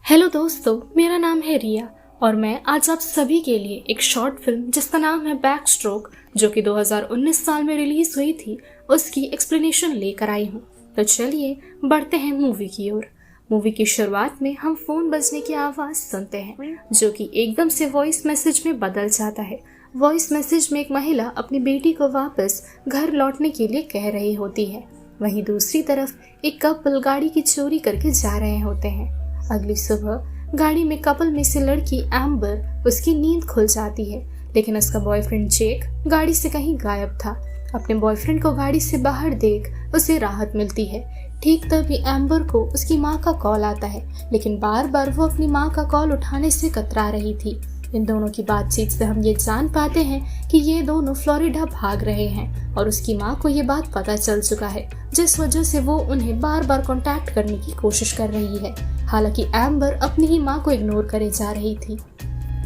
Hello दोस्तों, मेरा नाम है रिया और मैं आज आप सभी के लिए एक शॉर्ट फिल्म जिसका नाम है बैक स्ट्रोक, जो कि 2019 साल में रिलीज हुई थी, उसकी एक्सप्लेनेशन लेकर आई हूँ। तो चलिए बढ़ते हैं मूवी की ओर। मूवी की शुरुआत में हम फोन बजने की आवाज सुनते हैं, जो कि एकदम से वॉइस मैसेज में बदल जाता है। वॉइस मैसेज में एक महिला अपनी बेटी को वापस घर लौटने के लिए कह रही होती है। वहीं दूसरी तरफ एक कपल गाड़ी की चोरी करके जा रहे होते हैं। अगली सुबह गाड़ी में कपल में से लड़की एम्बर उसकी नींद खुल जाती है, लेकिन उसका बॉयफ्रेंड जेक गाड़ी से कहीं गायब था। अपने बॉयफ्रेंड को गाड़ी से बाहर देख उसे राहत मिलती है। ठीक तभी एम्बर को उसकी माँ का कॉल आता है, लेकिन बार बार वो अपनी माँ का कॉल उठाने से कतरा रही थी। इन दोनों की बातचीत से हम ये जान पाते हैं कि ये दोनों फ्लोरिडा भाग रहे हैं और उसकी माँ को ये बात पता चल चुका है, जिस वजह से वो उन्हें बार बार कांटेक्ट करने की कोशिश कर रही है। हालांकि एम्बर अपनी ही माँ को इग्नोर करे जा रही थी।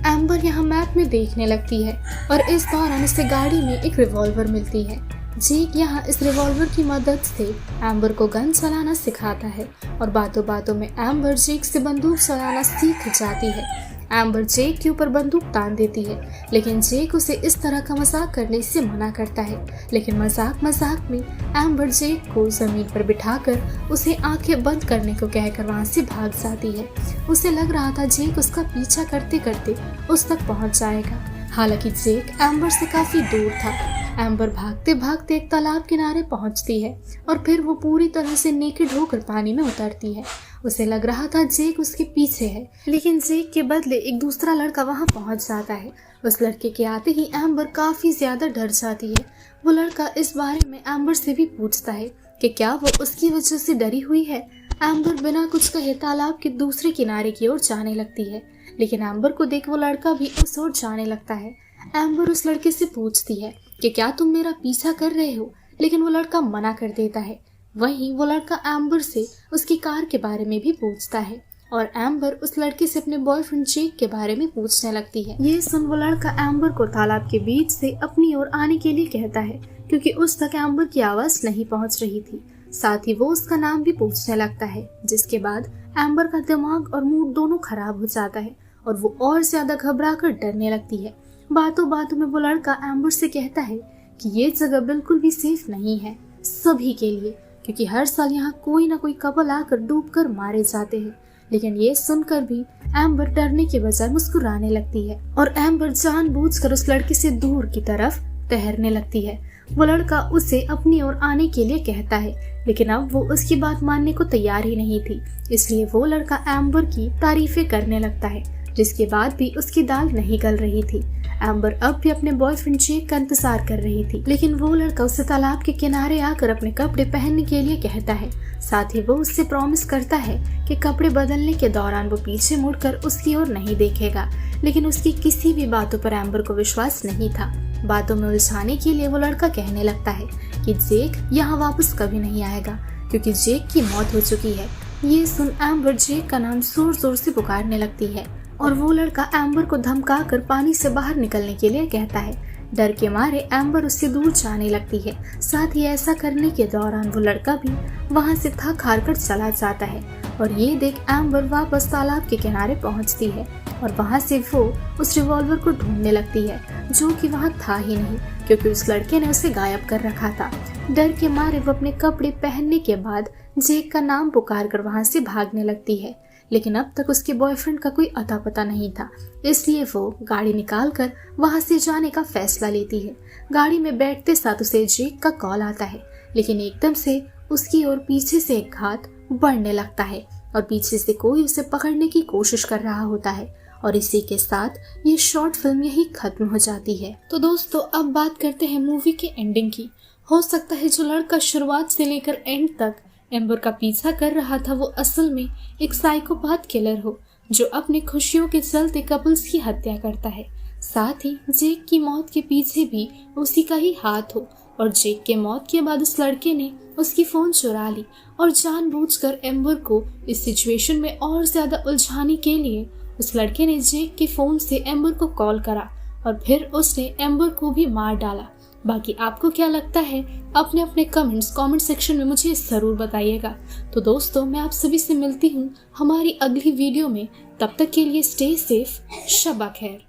एम्बर यहाँ मैप में देखने लगती है और इस दौरान उसे गाड़ी में एक रिवॉल्वर मिलती है। जेक यहाँ इस रिवॉल्वर की मदद से एम्बर को गन चलाना सिखाता है और बातों बातों में एम्बर जेक से बंदूक चलाना सीख जाती है। एम्बर जेक के ऊपर बंदूक तान देती है, लेकिन जेक उसे इस तरह का मजाक करने से मना करता है। लेकिन मजाक मजाक में एम्बर जेक को जमीन पर बिठाकर उसे आंखें बंद करने को कहकर वहां से भाग जाती है। उसे लग रहा था जेक उसका पीछा करते करते उस तक पहुंच जाएगा। हालांकि जेक एम्बर से काफी दूर था। एम्बर भागते भागते एक तालाब किनारे पहुंचती है और फिर वो पूरी तरह से नेकेड होकर पानी में उतरती है। उसे लग रहा था जेक उसके पीछे है, लेकिन जेक के बदले एक दूसरा लड़का वहां पहुंच जाता है। उस लड़के के आते ही एम्बर काफी ज्यादा डर जाती है। वो लड़का इस बारे में एम्बर से भी पूछता है कि क्या वो उसकी वजह से डरी हुई है। एम्बर बिना कुछ कहे तालाब के दूसरे किनारे की ओर जाने लगती है, लेकिन एम्बर को देख वो लड़का भी उस ओर जाने लगता है। एम्बर उस लड़के से पूछती है कि क्या तुम मेरा पीछा कर रहे हो, लेकिन वो लड़का मना कर देता है। वहीं वो लड़का एम्बर से उसकी कार के बारे में भी पूछता है और एम्बर उस लड़के से अपने बॉयफ्रेंड जेक के बारे में पूछने लगती है। ये सुन वो लड़का एम्बर को तालाब के बीच से अपनी ओर आने के लिए कहता है, क्योंकि उस तक एम्बर की आवाज नहीं पहुंच रही थी। साथ ही वो उसका नाम भी पूछने लगता है, जिसके बाद एम्बर का दिमाग और मूड दोनों खराब हो जाता है और वो और ज्यादा घबरा कर डरने लगती है। बातों बातों में वो लड़का एम्बर से कहता है कि ये जगह बिल्कुल भी सेफ नहीं है सभी के लिए, क्योंकि हर साल यहाँ कोई ना कोई कपल आकर डूबकर मारे जाते हैं। लेकिन ये सुनकर भी एम्बर डरने के बजाय मुस्कुराने लगती है और एम्बर जानबूझकर उस लड़के से दूर की तरफ तैरने लगती है। वो लड़का उसे अपनी ओर आने के लिए कहता है, लेकिन अब वो उसकी बात मानने को तैयार ही नहीं थी। इसलिए वो लड़का एम्बर की तारीफें करने लगता है, जिसके बाद भी उसकी दाल नहीं गल रही थी। एम्बर अब भी अपने बॉयफ्रेंड जेक का इंतजार कर रही थी, लेकिन वो लड़का उसे तालाब के किनारे आकर अपने कपड़े पहनने के लिए कहता है। साथ ही वो उससे प्रॉमिस करता है कि कपड़े बदलने के दौरान वो पीछे मुड़कर उसकी ओर नहीं देखेगा। लेकिन उसकी किसी भी बातों पर एम्बर को विश्वास नहीं था। बातों में उलझाने के लिए वो लड़का कहने लगता है कि जेक यहाँ वापस कभी नहीं आएगा, क्योंकि जेक की मौत हो चुकी है। ये सुन एम्बर जेक का नाम जोर जोर से पुकारने लगती है और वो लड़का एम्बर को धमकाकर पानी से बाहर निकलने के लिए कहता है। डर के मारे एम्बर उससे दूर जाने लगती है। साथ ही ऐसा करने के दौरान वो लड़का भी वहां से थक हार कर चला जाता है और ये देख एम्बर वापस तालाब के किनारे पहुंचती है और वहां से वो उस रिवॉल्वर को ढूंढने लगती है, जो कि वहां था ही नहीं, क्योंकि उस लड़के ने उसे गायब कर रखा था। डर के मारे वो अपने कपड़े पहनने के बाद जेक का नाम पुकार कर वहां से भागने लगती है, लेकिन अब तक उसके बॉयफ्रेंड का कोई अता पता नहीं था। इसलिए वो गाड़ी निकालकर वहां से जाने का फैसला लेती है। गाड़ी में बैठते साथ उसे जेक का कॉल आता है, लेकिन एकदम से उसकी ओर पीछे से एक हाथ बढ़ने लगता है और पीछे से कोई उसे पकड़ने की कोशिश कर रहा होता है। और इसी के साथ ये शॉर्ट फिल्म यही खत्म हो जाती है। तो दोस्तों, अब बात करते हैं मूवी के एंडिंग की। हो सकता है जो लड़का शुरुआत से लेकर एंड तक एम्बर का पीछा कर रहा था वो असल में एक साइकोपैथ किलर हो, जो अपने खुशियों के चलते कपल्स की हत्या करता है। साथ ही जेक की मौत के पीछे भी उसी का ही हाथ हो और जेक के मौत के बाद उस लड़के ने उसकी फोन चुरा ली और जानबूझकर एम्बर को इस सिचुएशन में और ज्यादा उलझाने के लिए उस लड़के ने जेक के फोन से एम्बर को कॉल करा और फिर उसने एम्बर को भी मार डाला। बाकी आपको क्या लगता है अपने अपने कमेंट सेक्शन में मुझे ज़रूर बताइएगा। तो दोस्तों मैं आप सभी से मिलती हूँ हमारी अगली वीडियो में, तब तक के लिए स्टे सेफ, शब्बा खैर।